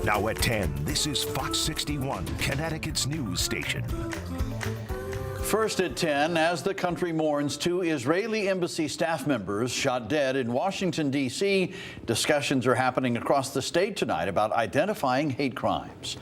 Now at 10, this is Fox 61, Connecticut's news station. First at 10, as the country mourns two Israeli embassy staff members shot dead in Washington, D.C., discussions are happening across the state tonight about identifying hate crimes.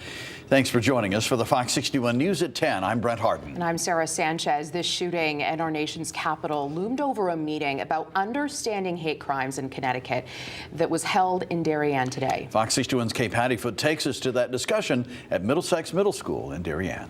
Thanks for joining us for the Fox 61 News at 10. I'm Brent Harden. And I'm Sarah Sanchez. This shooting in our nation's capital loomed over a meeting about understanding hate crimes in Connecticut that was held in Darien today. Fox 61's Kay Pattyfoot takes us to that discussion at Middlesex Middle School in Darien.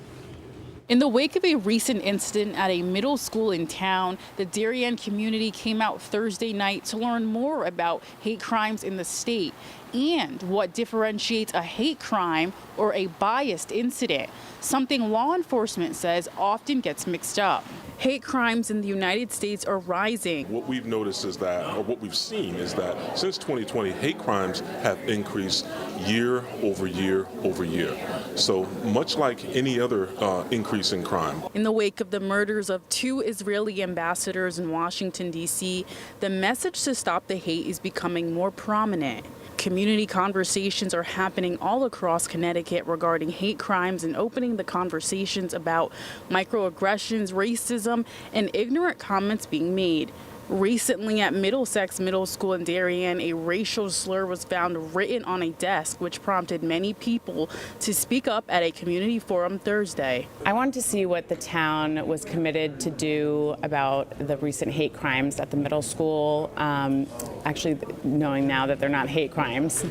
In the wake of a recent incident at a middle school in town, the Darien community came out Thursday night to learn more about hate crimes in the state and what differentiates a hate crime or a biased incident, something law enforcement says often gets mixed up. Hate crimes in the United States are rising. What we've noticed is that, or what we've seen is that since 2020, hate crimes have increased year over year over year. So much like any other increase in crime. In the wake of the murders of two Israeli ambassadors in Washington, D.C., the message to stop the hate is becoming more prominent. Community conversations are happening all across Connecticut regarding hate crimes and opening the conversations about microaggressions, racism, and ignorant comments being made. Recently at Middlesex Middle School in Darien, a racial slur was found written on a desk, which prompted many people to speak up at a community forum Thursday. I wanted to see what the town was committed to do about the recent hate crimes at the middle school, actually knowing now that they're not hate crimes.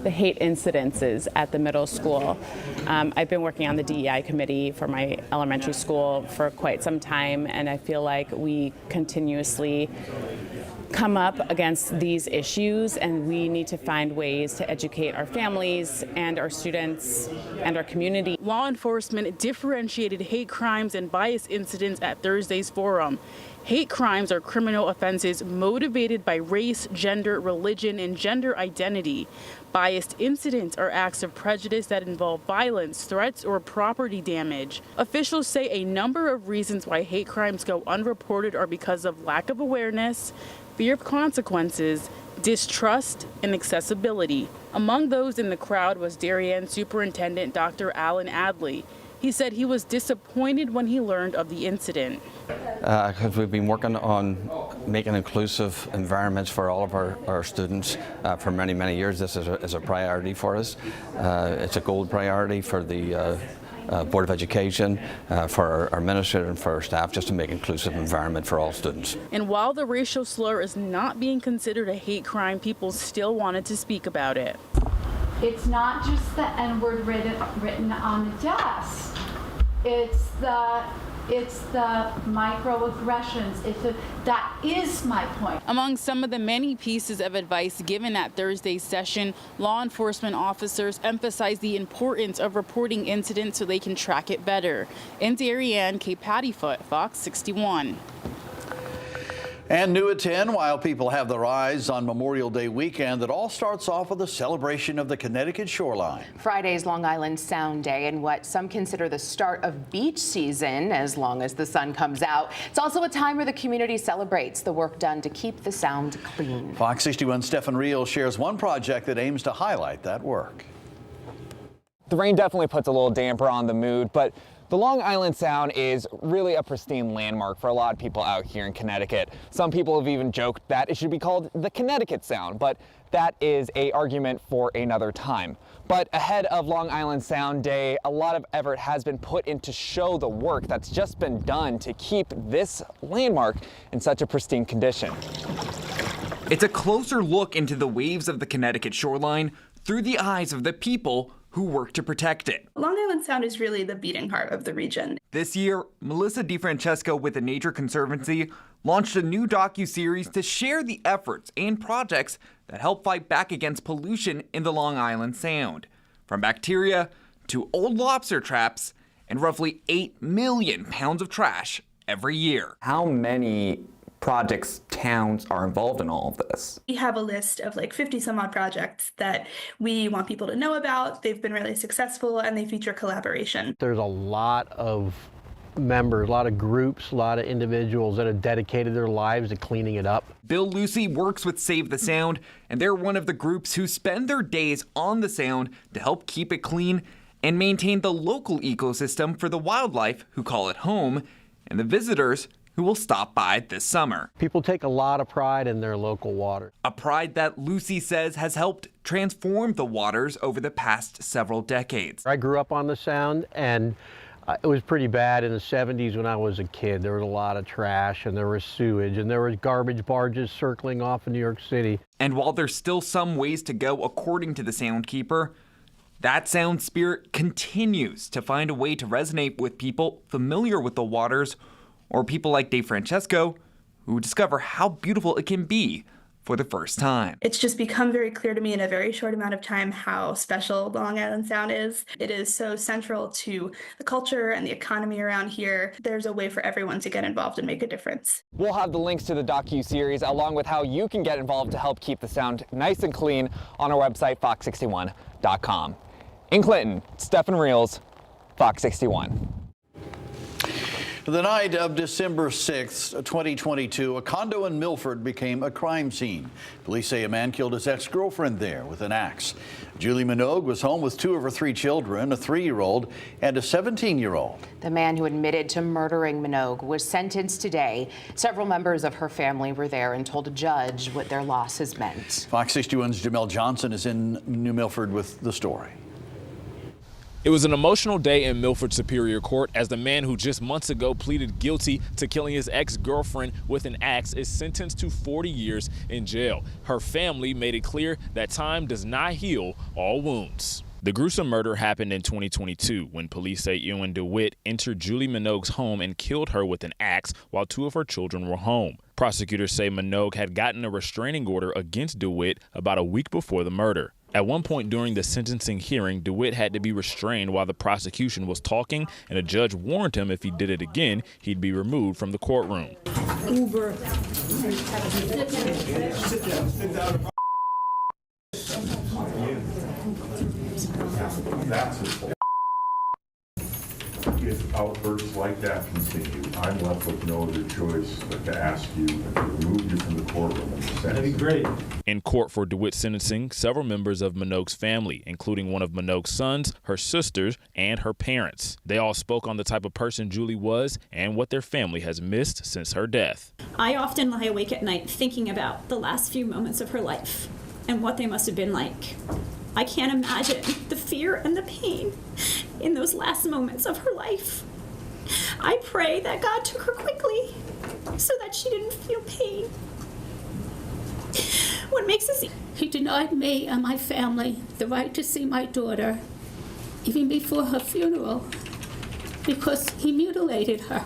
The hate incidences at the middle school. I've been working on the DEI committee for my elementary school for quite some time, and I feel like we continuously come up against these issues, and we need to find ways to educate our families and our students and our community. Law enforcement differentiated hate crimes and bias incidents at Thursday's forum. Hate crimes are criminal offenses motivated by race, gender, religion, and gender identity. Biased incidents are acts of prejudice that involve violence, threats, or property damage. Officials say a number of reasons why hate crimes go unreported are because of lack of awareness, fear of consequences, distrust, and accessibility. Among those in the crowd was Darien Superintendent Dr. Alan Adley. He said he was disappointed when he learned of the incident. Because we've been working on making inclusive environments for all of our students for many, many years. This is a priority for us. It's a gold priority for the Board of Education, for our administrator and for our staff, just to make inclusive environment for all students. And while the racial slur is not being considered a hate crime, people still wanted to speak about it. It's not just the N-word written on the desk. It's the microaggressions. That is my point. Among some of the many pieces of advice given at Thursday's session, law enforcement officers emphasized the importance of reporting incidents so they can track it better. In Darien, Kay Pattyfoot, Fox 61. And new at 10, while people have their eyes on Memorial Day weekend, it all starts off with a celebration of the Connecticut shoreline. Friday's Long Island Sound Day and what some consider the start of beach season, as long as the sun comes out. It's also a time where the community celebrates the work done to keep the sound clean. Fox 61 Stefan Reel shares one project that aims to highlight that work. The rain definitely puts a little damper on the mood, but the Long Island Sound is really a pristine landmark for a lot of people out here in Connecticut. Some people have even joked that it should be called the Connecticut Sound, but that is an argument for another time. But ahead of Long Island Sound Day, a lot of effort has been put into show the work that's just been done to keep this landmark in such a pristine condition. It's a closer look into the waves of the Connecticut shoreline through the eyes of the people who work to protect it. Long Island Sound is really the beating heart of the region. This year, Melissa DiFrancesco with the Nature Conservancy launched a new docu-series to share the efforts and projects that help fight back against pollution in the Long Island Sound. From bacteria to old lobster traps and roughly 8 million pounds of trash every year. How many projects, towns are involved in all of this? We have a list of like 50 some odd projects that we want people to know about. They've been really successful and they feature collaboration. There's a lot of members, a lot of groups, a lot of individuals that have dedicated their lives to cleaning it up. Bill Lucy works with Save the Sound, and they're one of the groups who spend their days on the Sound to help keep it clean and maintain the local ecosystem for the wildlife who call it home and the visitors who will stop by this summer. People take a lot of pride in their local water. A pride that Lucy says has helped transform the waters over the past several decades. I grew up on the Sound, and it was pretty bad in the 70s when I was a kid. There was a lot of trash, and there was sewage, and there was garbage barges circling off in New York City. And while there's still some ways to go, according to the Soundkeeper, that Sound spirit continues to find a way to resonate with people familiar with the waters, or people like Dave Francesco, who discover how beautiful it can be for the first time. It's just become very clear to me in a very short amount of time how special the Long Island Sound is. It is so central to the culture and the economy around here. There's a way for everyone to get involved and make a difference. We'll have the links to the docu-series along with how you can get involved to help keep the Sound nice and clean on our website, fox61.com. In Clinton, Stephen Reels, Fox 61. The night of December 6th, 2022, a condo in Milford became a crime scene. Police say a man killed his ex-girlfriend there with an axe. Julie Minogue was home with 2 of her 3 children, a 3-year-old and a 17-year-old. The man who admitted to murdering Minogue was sentenced today. Several members of her family were there and told a judge what their loss has meant. Fox 61's Jamel Johnson is in New Milford with the story. It was an emotional day in Milford Superior Court as the man who just months ago pleaded guilty to killing his ex-girlfriend with an axe is sentenced to 40 years in jail. Her family made it clear that time does not heal all wounds. The gruesome murder happened in 2022 when police say Ewan DeWitt entered Julie Minogue's home and killed her with an axe while 2 of her children were home. Prosecutors say Minogue had gotten a restraining order against DeWitt about a week before the murder. At one point during the sentencing hearing, DeWitt had to be restrained while the prosecution was talking, and a judge warned him if he did it again, he'd be removed from the courtroom. Uber. If outbursts like that continue, I'm left with no other choice but to ask you to remove you from the courtroom. That'd be great. In court for DeWitt's sentencing, several members of Minogue's family, including one of Minogue's sons, her sisters, and her parents. They all spoke on the type of person Julie was and what their family has missed since her death. I often lie awake at night thinking about the last few moments of her life and what they must have been like. I can't imagine the fear and the pain in those last moments of her life. I pray that God took her quickly so that she didn't feel pain. What makes us... He denied me and my family the right to see my daughter, even before her funeral, because he mutilated her.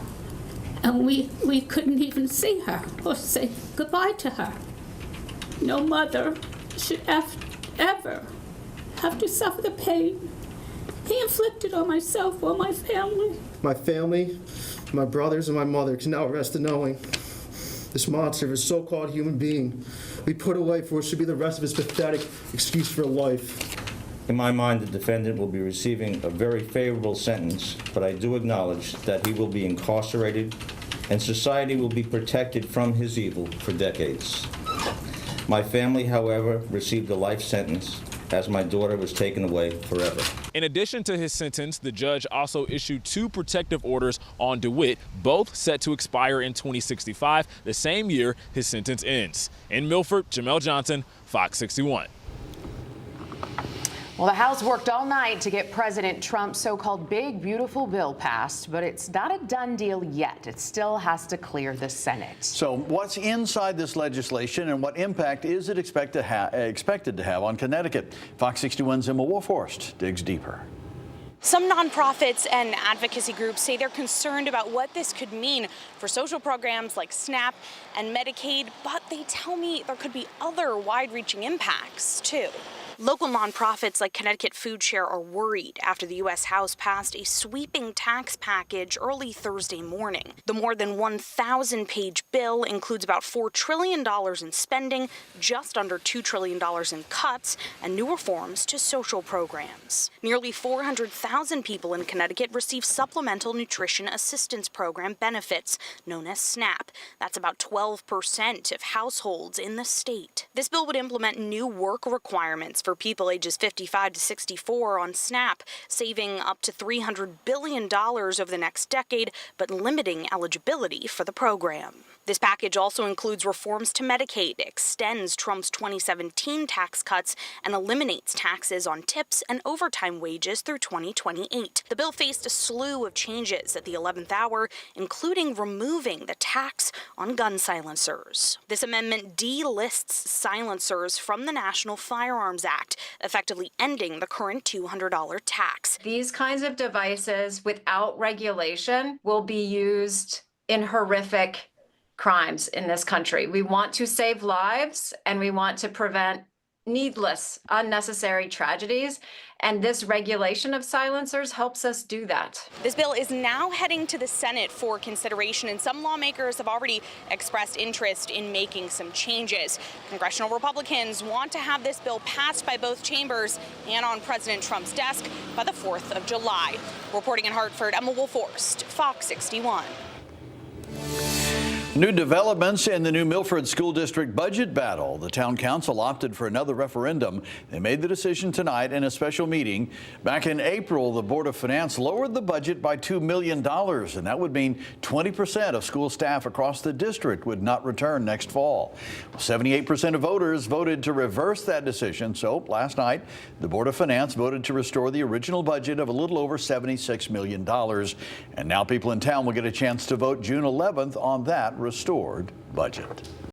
And we couldn't even see her or say goodbye to her. No mother should ever have to suffer the pain he inflicted on myself or my family. My family, my brothers, and my mother can now rest in knowing this monster, this so-called human being, we put away for what should be the rest of his pathetic excuse for life. In my mind, the defendant will be receiving a very favorable sentence, but I do acknowledge that he will be incarcerated and society will be protected from his evil for decades. My family, however, received a life sentence as my daughter was taken away forever. In addition to his sentence, the judge also issued 2 protective orders on DeWitt, both set to expire in 2065, the same year his sentence ends. In Milford, Jamel Johnson, Fox 61. Well, the House worked all night to get President Trump's so-called big, beautiful bill passed, but it's not a done deal yet. It still has to clear the Senate. So what's inside this legislation and what impact is it expected to have on Connecticut? Fox 61's Emma Wolfhorst digs deeper. Some nonprofits and advocacy groups say they're concerned about what this could mean for social programs like SNAP and Medicaid, but they tell me there could be other wide-reaching impacts, too. Local nonprofits like Connecticut Food Share are worried after the U.S. House passed a sweeping tax package early Thursday morning. The more than 1,000-page bill includes about $4 trillion in spending, just under $2 trillion in cuts, and new reforms to social programs. Nearly 400,000 people in Connecticut receive Supplemental Nutrition Assistance Program benefits, known as SNAP. That's about 12% of households in the state. This bill would implement new work requirements for people ages 55 to 64 on SNAP, saving up to $300 billion over the next decade, but limiting eligibility for the program. This package also includes reforms to Medicaid, extends Trump's 2017 tax cuts, and eliminates taxes on tips and overtime wages through 2028. The bill faced a slew of changes at the 11th hour, including removing the tax on gun silencers. This amendment delists silencers from the National Firearms Act, effectively ending the current $200 tax. These kinds of devices, without regulation, will be used in horrific crimes in this country. We want to save lives and we want to prevent needless, unnecessary tragedies, and this regulation of silencers helps us do that. This bill is now heading to the Senate for consideration, and some lawmakers have already expressed interest in making some changes. Congressional Republicans want to have this bill passed by both chambers and on President Trump's desk by the 4th of July. Reporting in Hartford, Emma Wolforst, Fox 61. New developments in the new Milford School District budget battle. The town council opted for another referendum. They made the decision tonight in a special meeting. Back in April, the Board of Finance lowered the budget by $2 million, and that would mean 20% of school staff across the district would not return next fall. 78% of voters voted to reverse that decision. So last night, the Board of Finance voted to restore the original budget of a little over $76 million. And now people in town will get a chance to vote June 11th on that restored budget.